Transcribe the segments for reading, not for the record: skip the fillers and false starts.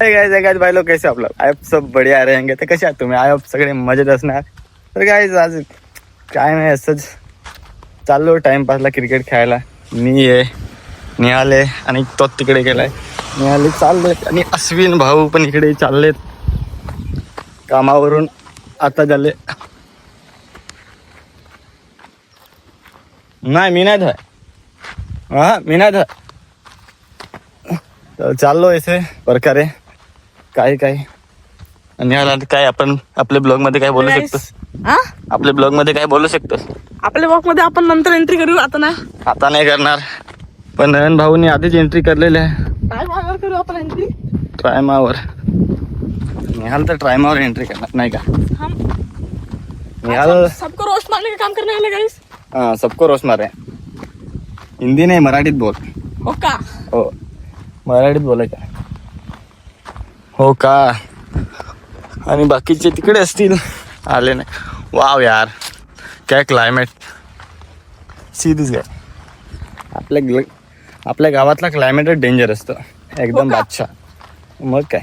Guys भाई लोग कैसे आप लोग? आई होप सब बढ़िया रहेंगे. तर कसे आहात तुम्ही? आई होप सगळे मजेत असणार. तर गाइस आज काय नाही, असंच चाललो टाइमपासला क्रिकेट खेळायला. मी आहे, निहाल आहे आणि तो तिकडे गेलाय. निहाल चाललेत आणि अश्विन भाऊ पण इकडे चाललेत कामावरून. आता झाले नाही, मी नाही धाय. हा, मी नाही धाय. तर चाललो इथे प्रकारे काय आणि याला काय आपण आपल्या ब्लॉग मध्ये काय बोलू शकतोस? आपल्या ब्लॉग मध्ये काय बोलू शकतोस? आपल्या ब्लॉग मध्ये आपण नंतर एंट्री करू, आता नाही करणार. पण नयन भाऊनी आधीच एंट्री करलेली आहे. टाइम करू आपण एंट्री ट्रायमावर. निहाल तर ट्रायमावर एंट्री करणार नाही का? निहाल सबको रोस्ट मारने का काम करने वाले गाइस. हाँ, सबको रोस्ट मारे. हिंदी नाही, मराठीत बोल. हो का? हो, मराठीत बोलायचं. हो का? आणि बाकीचे तिकडे असतील, आले नाही. वाव यार, काय क्लायमेट. See this guy. आपल्या गावातला क्लायमेटच डेंजर असतो एकदम. बादशाह. मग काय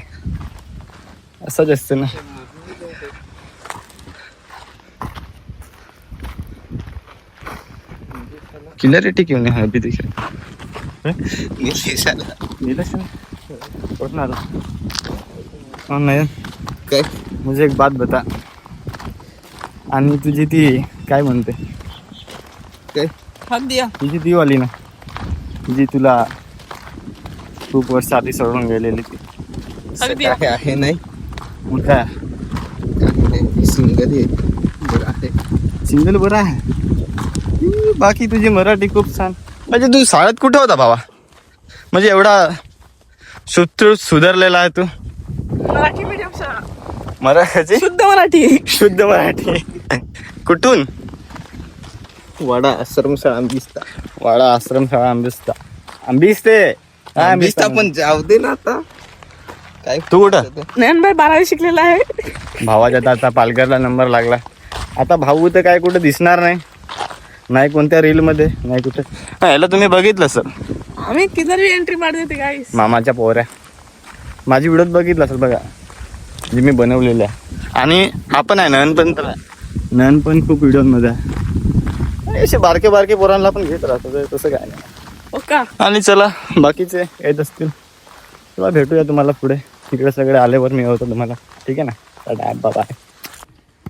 असंच असतं ना. क्लियरिटी क्यों नहीं है अभी? देखिए नहीं. काय? मुझे एक बात बता. आणि तुझी ती काय म्हणते, काय हक दिया तुझी ती वाली ना, जी तुला खूप वर्ष आधी सोडून गेलेली ती. हक दिया आहे नाही. मग काय, सिंगल बरं आहे. सिंगल बरं आहे. बाकी तुझी मराठी खूप छान. म्हणजे तू शाळेत कुठे होता भावा? म्हणजे एवढा सुधारलेला आहे तू. मराठी मीडियम शाळा. मराठी शुद्ध मराठी. कुठून? वाडा आश्रमशाळा आंबिस्ता. वाडा आश्रमशाळा आंबिस्ता. आंबिस्ता पण जाऊ दे ना आता. काय तू कुठं? नयन भाई 12वी शिकलेला आहे. भावाच्या तर आता पालघरला नंबर लागला. आता भाऊ तर काय कुठं दिसणार नाही कोणत्या रील मध्ये, नाही कुठे. याला तुम्ही बघितलं सर, आम्ही किधर भी एंट्री मार देते गाइस. मामाच्या पोऱ्या. माझी व्हिडिओत बघितलं असेल बघा, जी मी बनवलेली आहे. आणि आपण आहे नयन पण खूप व्हिडिओमध्ये आहे. असे बारके पोरांना पण घेत राहतो, तसं काय नाही. हो का? आणि चला, बाकीचे येत असतील चला भेटूया तुम्हाला पुढे. तिकडे सगळे आल्यावर मी होतो तुम्हाला. ठीक आहे ना? बाय.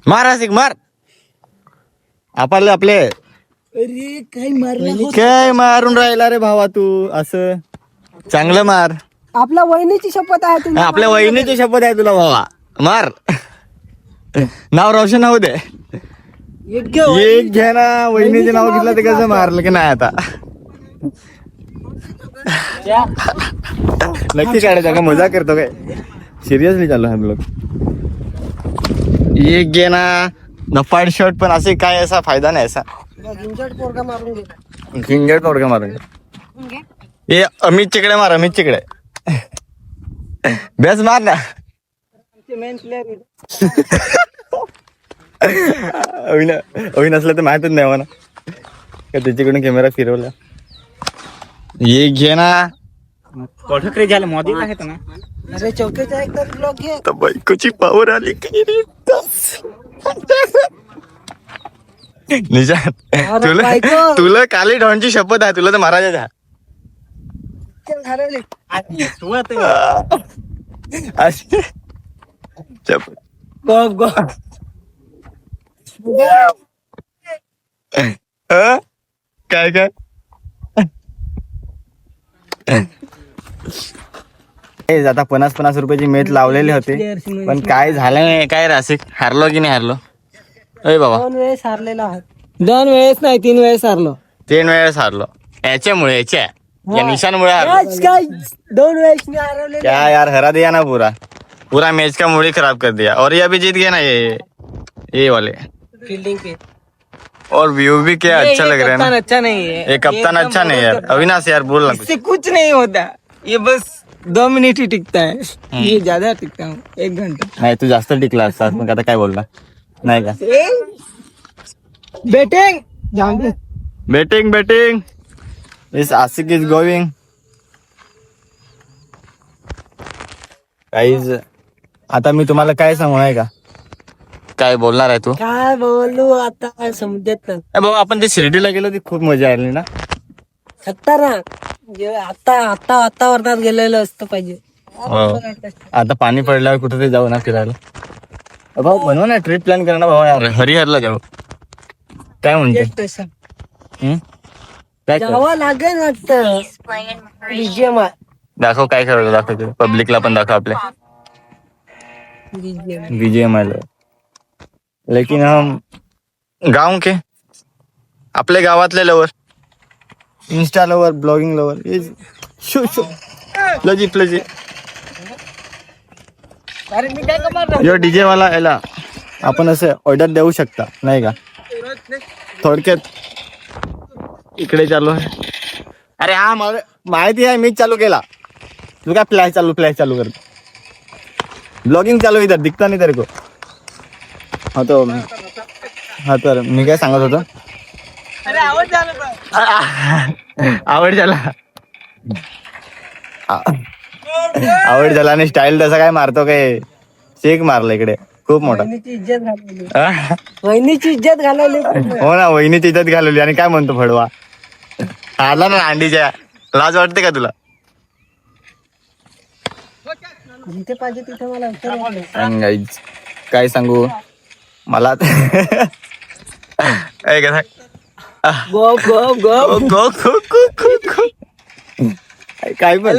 मार आसिक मार. आपले अरे काही मारला. काय मारून राहिला रे भावा तू? असं चांगलं मार. आपल्या वहिनीची शपथ आहे तुम्ही. आपल्या वहिनीची शपथ आहे तुला भावा. मार. नाव रोशन होऊ दे. एक घ्या ना. वहिनीचे नाव घेतलं ते कसं मारलं की नाही आता. नक्की काढायचं का? मजा करतो काय? सिरियसली चालू आहे ब्लॉग. एक घे ना. नफाड शर्ट पण असे काय असा फायदा नाही. असा झिंजट पोरगा मारून घे. अमित चिकडे मार. अमित चिकडे बेस मार ना. अविन असलं तर माहितच नाही मला का त्याच्याकडून कॅमेरा फिरवला. ये घे ना. कोठकरे झालं मोदी आहेत ना. अरे चौकीचा एक तर ब्लॉग घे. तर बायकोची पावर आली की निजात. तुला काली डॉनची शपथ आहे. तुला तर महाराजाचा शपथ. काय आता 50 रुपयाची मेट लावलेली होती, पण काय झालं नाही. काय रासिक हारलो की नाही हारलो? अरे बाबा 2 वेळेस हारलेला आहे. 2 वेळेस नाही 3 वेळेस हारलो. 3 वेळेस हारलो. याच्यामुळे या निशानमुळे हारलो. 2 वेळेस मी हरवले. क्या यार, हरा दिया ना पूरा मैच का मूड ही खराब कर दिया. और ये अभी जीत गया ना ये वाले फील्डिंग पे. और व्यू भी क्या अच्छा लग रहा है ना. अच्छा नहीं है. ये कप्तान अच्छा नहीं यार. अविनाश यार बोल ना कुछ. इससे कुछ नहीं होता. ये बस 2 मिनट ही टिकता है. ये ज्यादा टिकता हूँ 1 घंटा. नाही तू जास्त टिकला असतास. मग आता काय बोलला नाही का? Batting batting is Ashik is going. काहीच आता मी तुम्हाला काय सांगू आहे का काय बोलणार आहे तू काय बोलू आता समजत ए भाऊ आपण ते शिर्डीला गेलो ती खूप मजा आली ना खतरनाक आता वातावरणात गेलेलं असतं पाहिजे हो. आता पाणी पडल्यावर कुठे ते जाऊ ना फिरायला भाऊ बनव ना ट्रिप प्लॅन कर ना भाऊ यार हरिहरला जाऊ काय म्हणते हम्म? काय कर? जावं लागेल वाटतं BGMI. दाखव काय करायचं दाखव पब्लिकला पण दाखव आपल्या BGMI लेकिन हम गाव के आपल्या गावातले lover insta lover blogging lover शो शो प्लजी प्लजी अरे मी काय कमाल यो डीजे वाला याला आपण असं ऑर्डर देऊ शकता नाही का थोडक्यात इकडे चालू आहे अरे हा माहिती आहे मीच चालू केला तू काय फ्लॅश चालू करतो ब्लॉगिंग चालू इधर दिखता नाही तरी को हा तर मी काय सांगत होतो अरे आवाज आवड झाला आवड झाला आणि स्टाईल तसा काय मारतो काय शेक मारला इकडे खूप मोठा इज्जत घालवली वहिनीची इज्जत घालवली हो ना वहिनीची इज्जत घालवली आणि काय म्हणतो फडवा आला ना अंडीच्या लाज वाटते का तुला जिथे पाहिजे तिथे मला उत्तर गाईज काय सांगू मला गप गप गप काय पण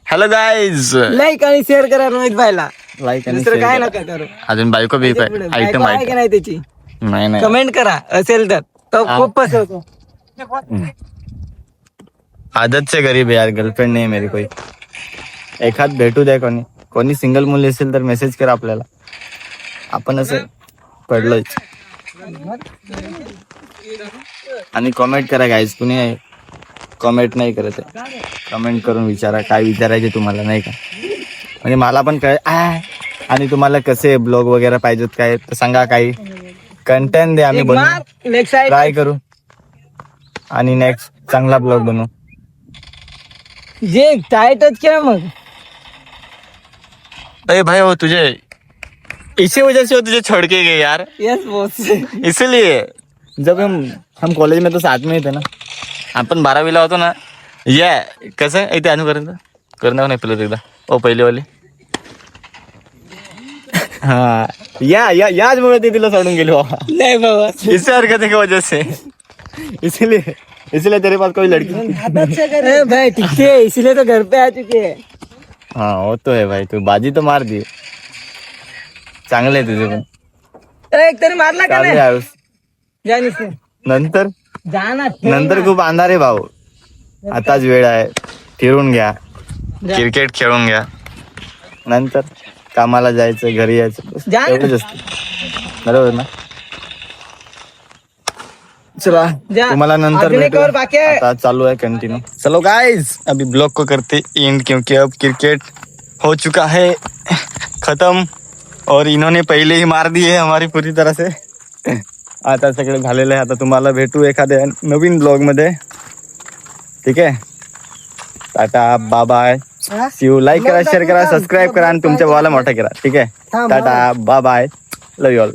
हॅलो गाईज लाईक आणि शेअर करा रोहित भाईला लाईक आणि दुसरं काय share नका करू करा. अजून बायको बी आयटम बायको आहे की नाही त्याची नाही कमेंट करा असेल तर तो खूप पसंत आदत से गरीब है यार गर्लफ्रेंड नाही मेरी कोई एखाद भेटू द्या कोणी सिंगल मुली असेल तर मेसेज करा आपल्याला आपण असं पडलोय आणि कमेंट करा गाईज कुणी कमेंट नाही करत आहे कमेंट करून विचारा काय विचारायचे तुम्हाला नाही का म्हणजे मला पण कळ आणि तुम्हाला कसे ब्लॉग वगैरे पाहिजेत काय तर सांगा काही कंटेंट दे आम्ही बनवू नेक्स्ट ट्राय करू आणि नेक्स्ट चांगला ब्लॉग बनवू जे टाइटच क्या मग अरे भाई वो तुझे इसी वजह से वो तुझे छोड़ के गए यार यस बॉस इसलिए जब हम कॉलेज में तो साथ में ही थे ना आपण 12वीला होतो ना या कसं इथे अनुकरण करणं नाही पहिलं एकदा ओ पहिले वाले हा याच मुळे ते तिला सोडून गेले बाबा नाही बाबा इससे हरकत की वजह से इसलिए तेरे पास कोई लड़की अरे भाई ठीक है इसलिए तो घर पे आ चुके हैं हाँ वो तो है भाई तू बाजी तो मार दी चांगले आहे तुझे पण एक तरी मारला का चालू नाही आयुष जानीस नंतर जाना नंतर खूप अंधार आहे भाऊ आताच वेळ आहे फिरून घ्या क्रिकेट खेळून घ्या नंतर कामाला जायचं घरी यायचं बस जा ना. एवढंच असतं बरोबर ना चला जा. तुम्हाला नंतर अजून एक भेटू. और बाकी है. आता चालू है कंटिन्यू चलो गाइस अभी ब्लॉग को करते एंड क्योंकि अब क्रिकेट हो चुका है खत्म और इन्होंने पहले ही मार दी है हमारी पूरी तरह से आता सगळं झालेलं आहे आता तुम्हाला भेटू एखाद्या नवीन ब्लॉग मध्ये ठीक आहे tata bye bye see you like करा शेअर करा सबस्क्राईब करा आणि तुमच्या भावाला मोठा करा ठीक आहे tata bye bye love you all